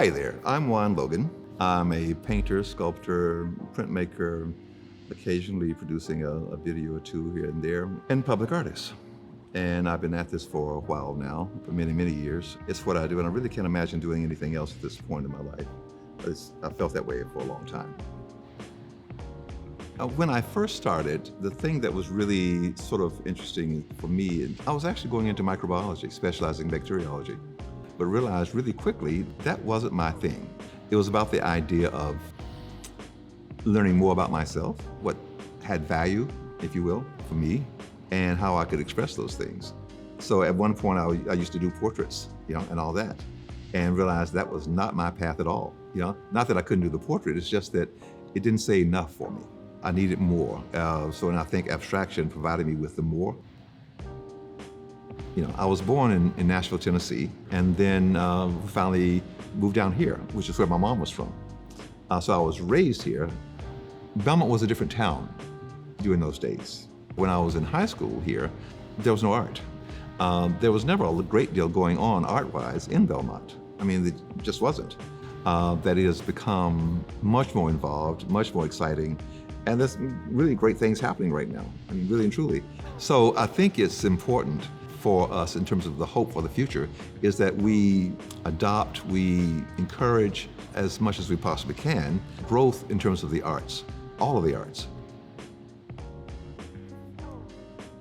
Hi there, I'm Juan Logan. I'm a painter, sculptor, printmaker, occasionally producing a video or two here and there, and public artist. And I've been at this for a while now, for many, many years. It's what I do, and I really can't imagine doing anything else at this point in my life. I felt that way for a long time. When I first started, the thing that was really sort of interesting for me, I was actually going into microbiology, specializing in bacteriology, but realized really quickly that wasn't my thing. It was about the idea of learning more about myself, what had value, if you will, for me, and how I could express those things. So at one point I used to do portraits, and all that, and realized that was not my path at all. Not that I couldn't do the portrait, it's just that it didn't say enough for me. I needed more. And I think abstraction provided me with the more. I was born in Nashville, Tennessee, and then finally moved down here, which is where my mom was from. So I was raised here. Belmont was a different town during those days. When I was in high school here, there was no art. There was never a great deal going on art-wise in Belmont. I mean, it just wasn't. That it has become much more involved, much more exciting, and there's really great things happening right now. I mean, really and truly. So I think it's important for us in terms of the hope for the future is that we adopt, we encourage as much as we possibly can, growth in terms of the arts, all of the arts.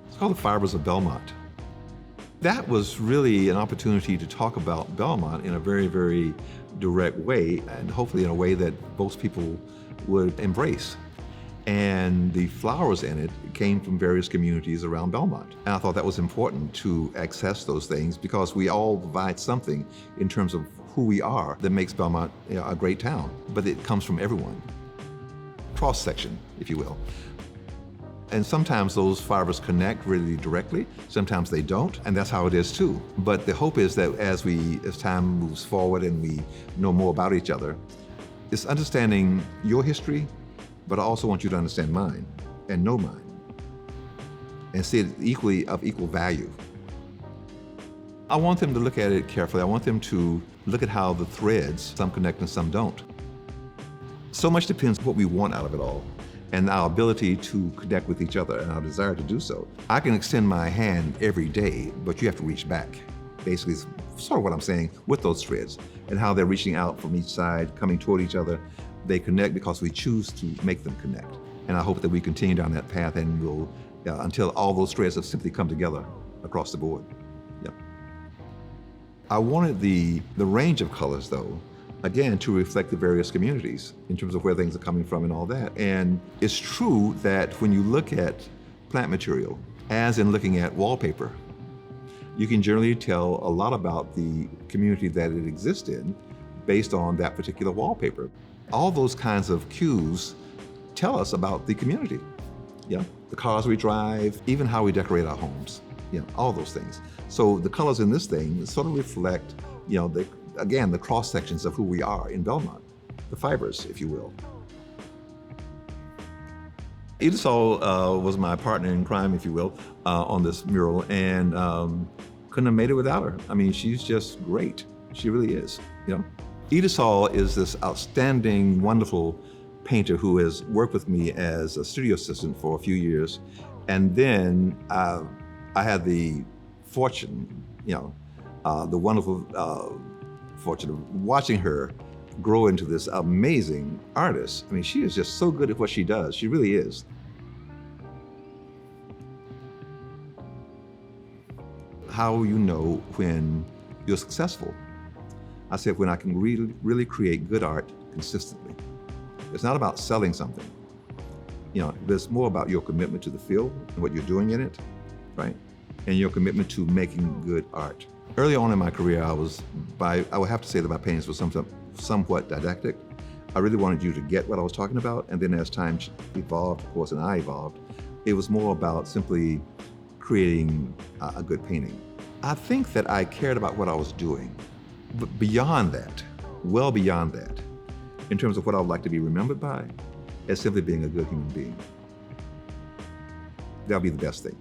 It's called the Fibers of Belmont. That was really an opportunity to talk about Belmont in a very, very direct way, and hopefully in a way that most people would embrace. And the flowers in it came from various communities around Belmont. And I thought that was important to access those things because we all provide something in terms of who we are that makes Belmont a great town, but it comes from everyone. Cross-section, if you will. And sometimes those fibers connect really directly, sometimes they don't, and that's how it is too. But the hope is that as time moves forward and we know more about each other, it's understanding your history, but I also want you to understand mine and know mine and see it of equal value. I want them to look at it carefully. I want them to look at how the threads, some connect and some don't. So much depends on what we want out of it all and our ability to connect with each other and our desire to do so. I can extend my hand every day, but you have to reach back. Basically, it's sort of what I'm saying with those threads and how they're reaching out from each side, coming toward each other. They connect because we choose to make them connect. And I hope that we continue down that path and we'll, until all those threads have simply come together across the board. Yeah. I wanted the range of colors though, again, to reflect the various communities in terms of where things are coming from and all that. And it's true that when you look at plant material, as in looking at wallpaper, you can generally tell a lot about the community that it exists in based on that particular wallpaper. All those kinds of cues tell us about the community. The cars we drive, even how we decorate our homes, all those things. So the colors in this thing sort of reflect, the cross sections of who we are in Belmont, the fibers, if you will. Idisol was my partner in crime, if you will, on this mural, and couldn't have made it without her. I mean, she's just great. She really is, Idisol is this outstanding, wonderful painter who has worked with me as a studio assistant for a few years. And then I had the fortune, the wonderful fortune of watching her grow into this amazing artist. I mean, she is just so good at what she does. She really is. How you know when you're successful? I said when I can really create good art consistently. It's not about selling something. It's more about your commitment to the field and what you're doing in it, right? And your commitment to making good art. Early on in my career, I would have to say that my paintings were somewhat didactic. I really wanted you to get what I was talking about, and then as time evolved, of course, and I evolved, it was more about simply creating a good painting. I think that I cared about what I was doing. But beyond that, well beyond that, in terms of what I would like to be remembered by, as simply being a good human being. That'll be the best thing.